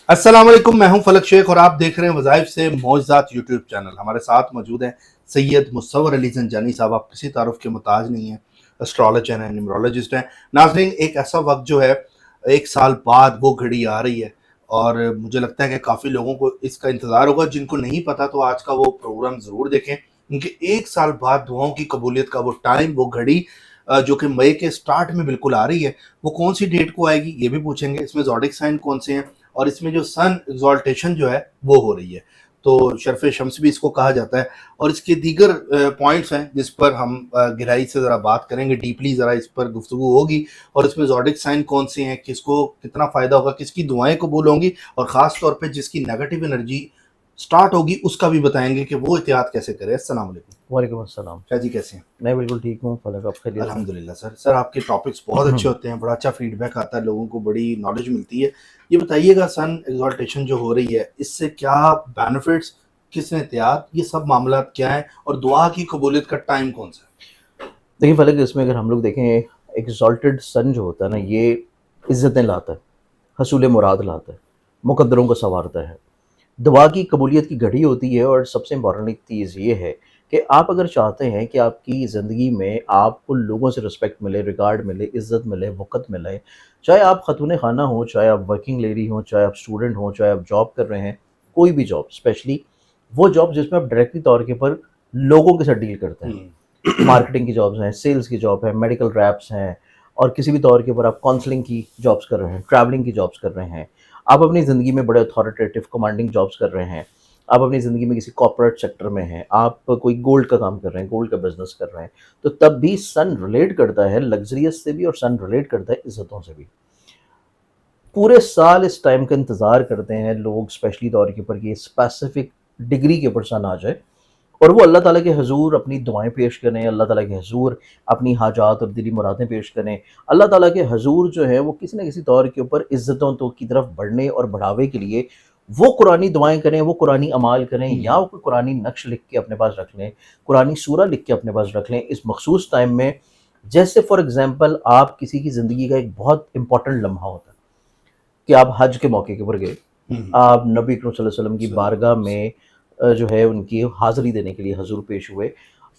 अस्सलाम वालेकुम, मैं हूं फलक शेख और आप देख रहे हैं वज़ाइफ से मौजज़ात यूट्यूब चैनल। हमारे साथ मौजूद हैं सैयद मुसव्वर अली ज़ंजानी साहब। आप किसी तारुफ के मोहताज नहीं हैं, एस्ट्रोलॉजर हैं, न्यूमरोलॉजिस्ट हैं। नाज़रीन, एक ऐसा वक्त जो है, एक साल बाद वो घड़ी आ रही है और मुझे लगता है कि काफ़ी लोगों को इसका इंतज़ार होगा। जिनको नहीं पता तो आज का वो प्रोग्राम ज़रूर देखें, क्योंकि एक साल बाद दुआओं की कबूलियत का वो टाइम, वो घड़ी जो कि मई के स्टार्ट में बिल्कुल आ रही है, वो कौन सी डेट को आएगी ये भी पूछेंगे। इसमें ज़ोडिक साइन कौन से हैं और इसमें जो सन एग्जॉल्टेशन जो है वो हो रही है, तो शर्फ शम्स भी इसको कहा जाता है। और इसके दीगर पॉइंट्स हैं जिस पर हम गहराई से ज़रा बात करेंगे, डीपली ज़रा इस पर गुफ्तगू होगी। और इसमें ज़ोडिक साइन कौन से हैं, किसको कितना फ़ायदा होगा, किसकी दुआएं कबूल होंगी, और ख़ास तौर पे जिसकी नेगेटिव एनर्जी स्टार्ट होगी उसका भी बताएंगे कि वो एहतियात कैसे करे। अस्सलाम वालेकुम। वालेकुम अस्सलाम। शाह जी कैसे हैं? मैं बिल्कुल ठीक हूँ फलक, आप खैरियत से? अल्हम्दुलिल्लाह सर आपके टॉपिक्स बहुत अच्छे होते हैं, बड़ा अच्छा फीडबैक आता है, लोगों को बड़ी नॉलेज मिलती है। ये बताइएगा, सन एग्जॉल्टेशन जो हो रही है इससे क्या बेनिफिट्स, किस एहतियात, ये सब मामला क्या है, और दुआ की कबूलियत का टाइम कौन सा देखिए फलक, इसमें अगर हम लोग देखें, एग्जॉल्टेड सन जो होता है ना, ये इज़्ज़तें लाता है, हसूल मुराद लाता है, मुकद्दरों को संवारता है, दुआ की कबूलियत की घड़ी होती है। और सबसे इम्पॉर्टेंट चीज़ ये है कि आप अगर चाहते हैं कि आपकी ज़िंदगी में आपको लोगों से रिस्पेक्ट मिले, रिगार्ड मिले, इज़्ज़त मिले, वक़्त मिले, चाहे आप ख़तून खाना हो, चाहे आप वर्किंग लेडी हों, चाहे आप स्टूडेंट हों, चाहे आप जॉब कर रहे हैं, कोई भी जॉब, स्पेशली वो जॉब जिसमें आप डायरेक्टली तौर के पर लोगों के साथ डील करते हैं, है? मार्केटिंग की जॉब्स हैं, सेल्स की जॉब है, मेडिकल रैप्स हैं, और किसी भी तौर के ऊपर आप काउंसलिंग की जॉब्स कर रहे हैं, ट्रैवलिंग की जॉब्स कर रहे हैं, आप अपनी ज़िंदगी में बड़े अथॉरिटेटिव कमांडिंग जॉब्स कर रहे हैं, आप अपनी ज़िंदगी में किसी कॉर्पोरेट सेक्टर में हैं, आप कोई गोल्ड का काम कर रहे हैं, गोल्ड का बिजनेस कर रहे हैं, तो तब भी सन रिलेट करता है लग्जरियस से भी, और सन रिलेट करता है इज़्ज़तों से भी। पूरे साल इस टाइम का इंतज़ार करते हैं लोग, स्पेशली तौर के ऊपर कि स्पेसिफिक डिग्री के ऊपर सन आ जाए और वो अल्लाह ताला के हजूर अपनी दुआएं पेश करें, अल्लाह ताला के हजूर अपनी हाजात और दिली मुरादें पेश करें। अल्लाह ताला के हजूर जो है वो किसी न किसी तौर के ऊपर इज़्ज़तों तो की तरफ बढ़ने और बढ़ावे के लिए वो कुरानी दुआएं करें, वो कुरानी अमाल करें, या वो कोई कुरानी नक्श लिख के अपने पास रख लें, कुरानी सूरा लिख के अपने पास रख लें इस मखसूस टाइम में। जैसे फॉर एग्ज़ाम्पल, आप किसी की ज़िंदगी का एक बहुत इंपॉर्टेंट लम्हा होता है कि आप हज के मौके के ऊपर गए, आप नबी करीम सल्लल्लाहु अलैहि वसल्लम की बारगाह में जो है उनकी हाज़िरी देने के लिए हज़ूर पेश हुए।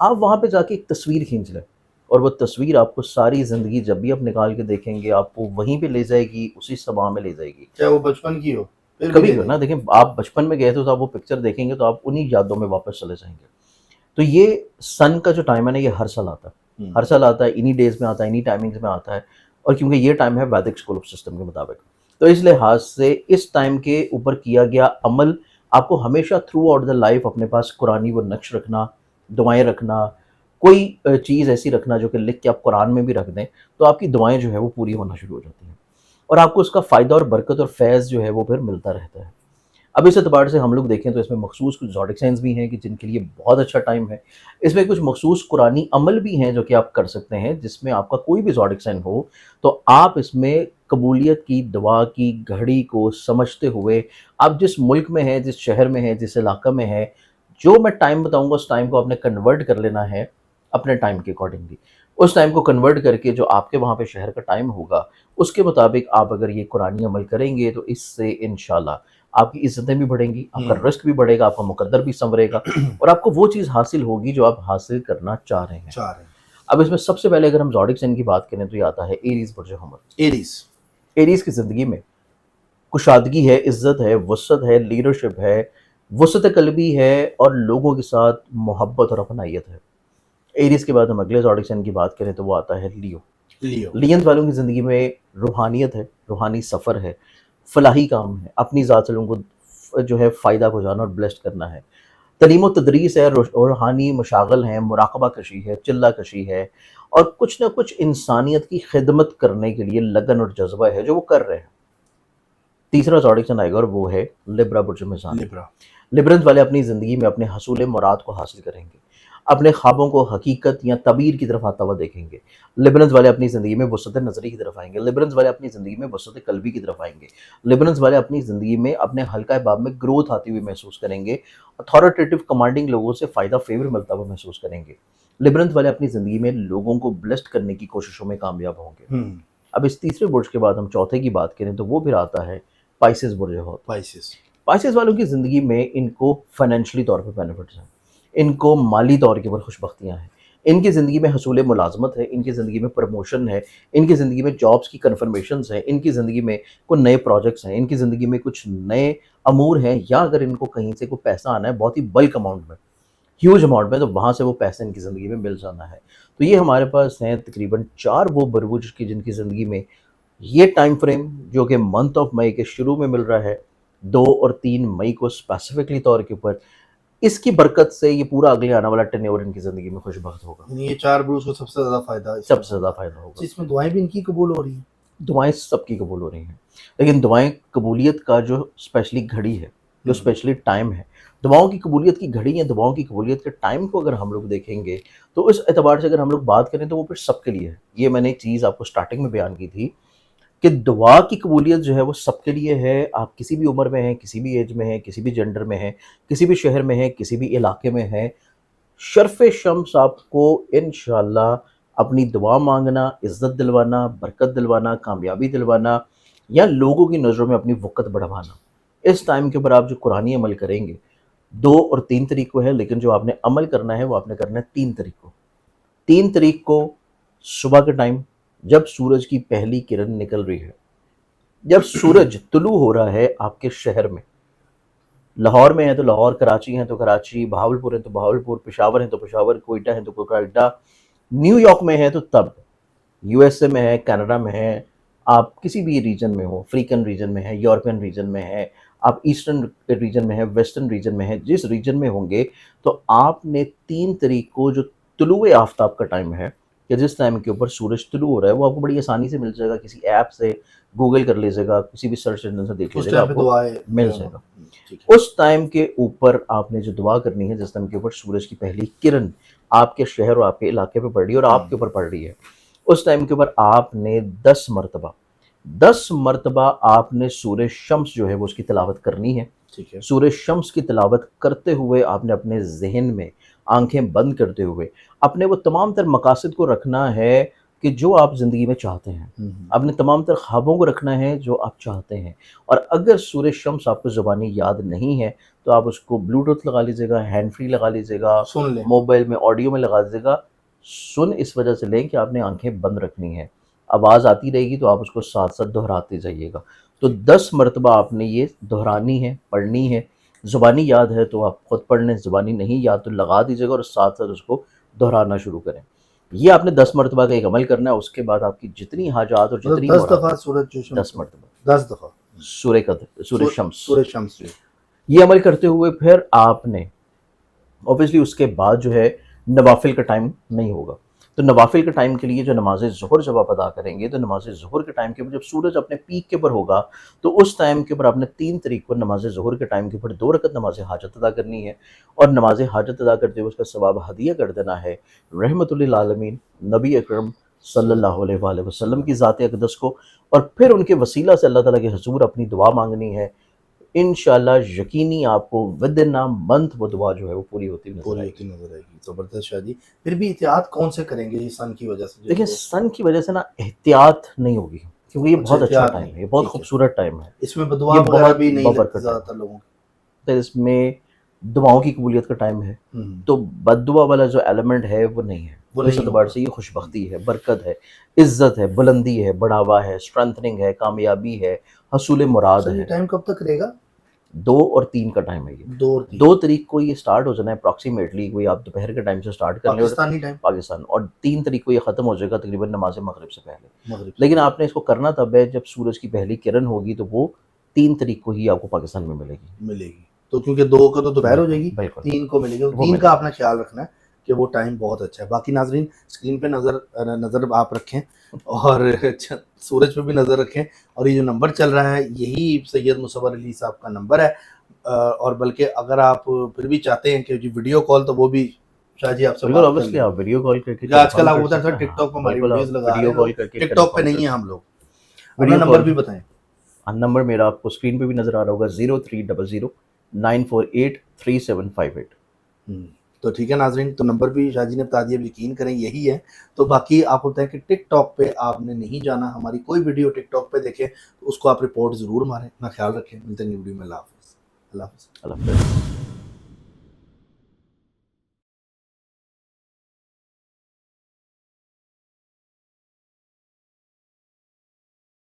आप वहाँ पे जाके एक तस्वीर खींच लें, और वो तस्वीर आपको सारी ज़िंदगी जब भी आप निकाल के देखेंगे, आपको वहीं पे ले जाएगी, उसी समा में ले जाएगी। चाहे वो बचपन की हो, फिर भी कभी ले भी ना जाएगी। देखें, आप बचपन में गए थे तो आप वो पिक्चर देखेंगे तो आप उन्हीं यादों में वापस चले जाएँगे। तो ये सन का जो टाइम है ना, ये हर साल आता है। हर साल आता है, इन्हीं डेज़ में आता है, इन्हीं टाइमिंग्स में आता है, और क्योंकि ये टाइम है वैदिक स्कूल ऑफ सिस्टम के मुताबिक, तो इस लिहाज से इस टाइम के ऊपर किया गया अमल आपको हमेशा थ्रू आउट द लाइफ अपने पास कुरानी वो नक्श रखना, दुआएँ रखना, कोई चीज़ ऐसी रखना जो कि लिख के आप कुरान में भी रख दें, तो आपकी दुआएँ जो है वो पूरी होना शुरू हो जाती हैं, और आपको उसका फ़ायदा और बरकत और फैज़ जो है वो फिर मिलता रहता है। अब इस एतबार से हम लोग देखें तो इसमें मखसूस कुछ ज़ोडिक साइंस भी हैं कि जिनके लिए बहुत अच्छा टाइम है। इसमें कुछ मखसूस कुरानी अमल भी हैं जो कि आप कर सकते हैं, जिसमें आपका कोई भी ज़ोडिक साइन हो, तो आप इसमें कबूलियत की दुआ की घड़ी को समझते हुए, आप जिस मुल्क में हैं, जिस शहर में हैं, जिस इलाका में हैं, जो मैं टाइम बताऊँगा उस टाइम को आपने कन्वर्ट कर लेना है अपने टाइम के अकॉर्डिंगली। उस टाइम को कन्वर्ट करके जो आपके वहाँ पे शहर का टाइम होगा, उसके मुताबिक आप अगर ये कुरानी अमल करेंगे तो इससे इंशाल्लाह आपकी इज़्ज़तें भी बढ़ेंगी, आपका रिस्क भी बढ़ेगा, आपका मुकद्दर भी संवरेगा, और आपको वो चीज़ हासिल होगी जो आप हासिल करना चाह रहे हैं। चाह रहे हैं। अब इसमें सबसे पहले अगर हम ज़ोडिक साइन की बात करें तो ये आता है एरीज़ बुर्ज हमर। एरीज। एरीज़ की ज़िंदगी में कुशादगी है, इज़्ज़त है, वुसअत है, लीडरशिप है, वुसअत क़ल्बी है, और लोगों के साथ मोहब्बत और अपनायत है। एरीज़ के बाद हम अगले ज़ोडिक साइन की बात करें तो वो आता है लियो। लियो। लियंस वालों की ज़िंदगी में रूहानियत है, रूहानी सफ़र है, फलाही काम है, अपनी ज़ात से लोगों को जो है फ़ायदा पहुँचाना और ब्लेस्ड करना है। तलीम व तदरीस है, रूहानी मशागल हैं, मुराक़बा कशी है, चिल्ला कशी है, और कुछ न कुछ इंसानियत की खिदमत करने के लिए लगन और जज़्बा है जो वो कर रहे हैं। तीसरा ज़ोडिक साइन आएगा और वो है लिब्रा बुर्ज मिज़ान। लिब्रा। लिब्रंस वाले अपनी ज़िंदगी में अपने हसूल मुराद को हासिल करेंगे, अपने ख्वाबों को हकीकत या तबीर की तरफ आता हुआ देखेंगे। लिब्रंस वाले अपनी ज़िंदगी में वुसअत नज़री की तरफ आएंगे। लिब्रंस वाले अपनी ज़िंदगी में वुसअत क़ल्बी की तरफ आएंगे। लिब्रंस वाले अपनी ज़िंदगी में अपने हल्का बाब में ग्रोथ आती हुई महसूस करेंगे। अथॉरिटेटिव कमांडिंग लोगों से फ़ायदा फेवर मिलता हुआ महसूस करेंगे। लिब्रंस वाले अपनी ज़िंदगी में लोगों को ब्लेस्ड करने की कोशिशों में कामयाब होंगे। अब इस तीसरे बुर्ज के बाद हम चौथे की बात करें तो वो फिर आता है स्पाइसेस बुर्ज होता है। स्पाइसेस। स्पाइसेस वालों की ज़िंदगी में इनको फाइनेंशियली तौर पे बेनिफिट्स हैं, इनको माली तौर के ऊपर खुशबख्तियाँ हैं, इनकी ज़िंदगी में हसूल मुलाजमत है, इनकी ज़िंदगी में प्रमोशन है, इनकी ज़िंदगी में जॉब्स की कन्फर्मेशंस हैं, इनकी ज़िंदगी में कोई नए प्रोजेक्ट्स हैं, इनकी ज़िंदगी में कुछ नए अमूर हैं, या अगर इनको कहीं से कोई पैसा आना है बहुत ही बल्क अमाउंट में, ह्यूज अमाउंट में, तो वहाँ से वो पैसा इनकी ज़िंदगी में मिल जाना है। तो ये हमारे पास हैं तकरीबन 4 वो बुर्ज की जिनकी ज़िंदगी में ये टाइम फ्रेम जो कि मंथ ऑफ मई के शुरू में मिल रहा है, 2 और 3 मई को स्पेसिफिकली तौर के ऊपर, इसकी बरकत से ये पूरा अगले आने वाला टेन्योर इनकी ज़िंदगी में खुशबख्त होगा। यानी ये 4 ब्रूज को सबसे ज़्यादा फ़ायदा है। सबसे ज़्यादा फ़ायदा होगा। इसमें दुआएं भी इनकी कबूल हो रही हैं। दुआएं सबकी कबूल हो रही हैं, लेकिन दुआएं कबूलियत का जो स्पेशली घड़ी है, जो स्पेशली टाइम है, दुआओं की कबूलियत की घड़ी या दुआओं की कबूलियत के टाइम को अगर हम लोग देखेंगे, तो इस एतबार से अगर हम लोग बात करें तो वो फिर सबके लिए है। ये मैंने एक चीज़ आपको स्टार्टिंग में बयान की थी कि दुआ की कबूलियत जो है वो सबके लिए है। आप किसी भी उम्र में हैं, किसी भी एज में हैं, किसी भी जेंडर में हैं, किसी भी शहर में हैं, किसी भी इलाके में हैं, शर्फ़ शम्स आपको इंशाअल्लाह अपनी दुआ मांगना, इज़्ज़त दिलवाना, बरकत दिलवाना, कामयाबी दिलवाना, या लोगों की नज़रों में अपनी वक़्त बढ़वाना, इस टाइम के ऊपर आप जो कुरानी अमल करेंगे, 2 और 3 तारीख को है, लेकिन जो आपने अमल करना है वो आपने करना है 3 तारीख को। 3 तारीख को सुबह के टाइम जब सूरज की पहली किरण निकल रही है, जब सूरज तुलू हो रहा है आपके शहर में, लाहौर में है तो लाहौर, कराची है तो कराची, बहावलपुर है तो बहावलपुर, पेशावर है तो पेशावर, कोयटा है तो कोयटा, न्यूयॉर्क में है तो तब, यूएसए में है, कनाडा में है, आप किसी भी रीजन में हो, अफ्रीकन रीजन में है, यूरोपियन रीजन में है, आप ईस्टर्न रीजन में है, वेस्टर्न रीजन में है, जिस रीजन में होंगे, तो आपने 3 तारीख को जो तुलुए आफ्ताब का टाइम है, कि जिस टाइम के ऊपर सूरज तुलू हो रहा है, वो आपको बड़ी आसानी से मिल जाएगा, किसी ऐप से गूगल कर लीजिएगा, किसी भी सर्च इंजन से देख उस लीजिएगा, टाइम पे आपको दुआएं मिल जाएगा। ठीक है। उस टाइम के ऊपर आपने जो दुआ करनी है, जिस टाइम के ऊपर सूरज की पहली किरण आपके शहर और आपके इलाके पे पड़ रही है और आपके ऊपर पड़ रही है, उस टाइम के ऊपर आपने 10 मरतबा आपने सूरज शम्स जो है वो उसकी तिलावत करनी है। ठीक है। सूरज शम्स की तिलावत करते हुए आपने अपने जहन में आंखें बंद करते हुए अपने वो तमाम तर मकासद को रखना है कि जो आप ज़िंदगी में चाहते हैं, अपने तमाम तर ख्वाबों को रखना है जो आप चाहते हैं। और अगर सूरज शम्स आपको ज़ुबानी याद नहीं है तो आप उसको ब्लूटूथ लगा लीजिएगा, हैंड फ्री लगा लीजिएगा, सुन लें। मोबाइल में ऑडियो में लगा दीजिएगा। सुन इस वजह से लें कि आपने आंखें बंद रखनी है, आवाज़ आती रहेगी तो आप उसको साथ साथ दोहराते जाइएगा। तो 10 मरतबा आपने ये दोहरानी है, पढ़नी है। ज़ुबानी याद है तो आप खुद पढ़ लें, ज़ुबानी नहीं याद तो लगा दीजिएगा और साथ साथ उसको दोहराना शुरू करें। ये आपने 10 मरतबा का एक अमल करना है। उसके बाद आपकी जितनी हाजात और जितनी 10 दफ़ा सूरज जो शम्स, 10 मरतबा 10 दफ़ा सूरज शम्स, सूरज शम्स जो ये अमल करते हुए फिर आपने ऑब्वियसली उसके बाद जो है नवाफिल का टाइम नहीं होगा। तो नवाफिल के टाइम के लिए जो नमाज ज़ुहर जब आप अदा करेंगे, तो नमाज ज़ुहर के टाइम के ऊपर जब सूरज अपने पीक के ऊपर होगा, तो उस टाइम के ऊपर आपने 3 तारीख को नमाज ज़ुहर के टाइम के ऊपर 2 रकत नमाज हाजत अदा करनी है। और नमाज हाजत अदा करते हुए उसका सवाब हदिया कर देना है रहमतुल लिल आलमीन नबी अकरम सल्लल्लाहु अलैहि वसल्लम की ज़ात अक़दस को। और फिर उनके वसीला से अल्लाह ताला के हुज़ूर अपनी दुआ मांगनी है। इंशाअल्लाह यकीनी आपको विद इन अ मंथ वो दुआ जो है वो पूरी होती पूरी होती नजर आएगी। ज़बरदस्त शाह जी। फिर भी एहतियात कौन से करेंगे ये सन की वजह से? देखिए, सन की वजह से ना एहतियात नहीं होगी, क्योंकि ये बहुत अच्छा एहतियात टाइम नहीं, है, ये बहुत ठीक है। खूबसूरत टाइम है। इसमें बदुआ ये वगैरह बहुत भी नहीं बबरकत लगती है। ज़्यादातर लोगों की। तो इसमें दुआओं की कबूलियत का टाइम है, तो बद्दुआ वाला जो एलिमेंट है वो नहीं है। वो तो इस नहीं एतबार होगा। से ये खुशबख्ती है, बरकत है, इज्जत है, बुलंदी है, बढ़ावा है, स्ट्रेंथनिंग है, कामयाबी है, हसूल मुराद सर ये है। टाइम कब तक रहेगा? 2 और 3 का टाइम है ये। 2 और 3 2 तारीख को ये स्टार्ट हो जाना है अप्रॉक्सीमेटली, कोई आप दोपहर के टाइम से स्टार्ट कर लें और पाकिस्तानी टाइम, पाकिस्तान, और 3 तारीख को ये ख़त्म हो जाएगा तकरीबन नमाज मगरिब से पहले। मगरिब। लेकिन आपने इसको करना तब है जब सूरज की पहली किरण होगी, तो वो 3 तारीख को ही आपको पाकिस्तान में मिलेगी। तो क्योंकि 2 को तो दोपहर हो जाएगी, बिल्कुल 3 को मिलेगी। और वो 3 मिलेगी। का आपने ख्याल रखना है कि वो टाइम बहुत अच्छा है। बाकी नाजरीन स्क्रीन पे नज़र आप रखें और सूरज पे भी नज़र रखें। और ये जो नंबर चल रहा है यही सैयद मुसव्वर अली साहब का नंबर है। और बल्कि अगर आप फिर भी चाहते हैं कि जी वीडियो कॉल, तो वो भी शाह जी आपसे बिल्कुल, बात कर ऑब्वियसली लें। आप वीडियो कॉल करके क्योंकि आजकल confirm आपको कर पता है सकते सर हैं। टिकटॉक पे हाँ, हमारी बिल्कुल, वीडियोस लगा रहे वीडियो हैं कॉल लोग, करके टिकटॉक पे confirm नहीं है कर हम लोग। सकते अपना हैं। नंबर भी बताएं। नंबर मेरा आपको स्क्रीन पे भी नजर आ रहा होगा, 0300 948 3758। تو ٹھیک ہے ناظرین، تو نمبر بھی شاہ جی نے بتا دیا، یقین کریں یہی ہے. تو باقی آپ ہوتا ہے کہ ٹک ٹاک پہ آپ نے نہیں جانا، ہماری کوئی ویڈیو ٹک ٹاک پہ دیکھیں تو اس کو آپ رپورٹ ضرور ماریں. اپنا خیال رکھیں، ملتے ہیں نیو ویڈیو میں. اللہ حافظ. اللہ حافظ. اللہ حافظ.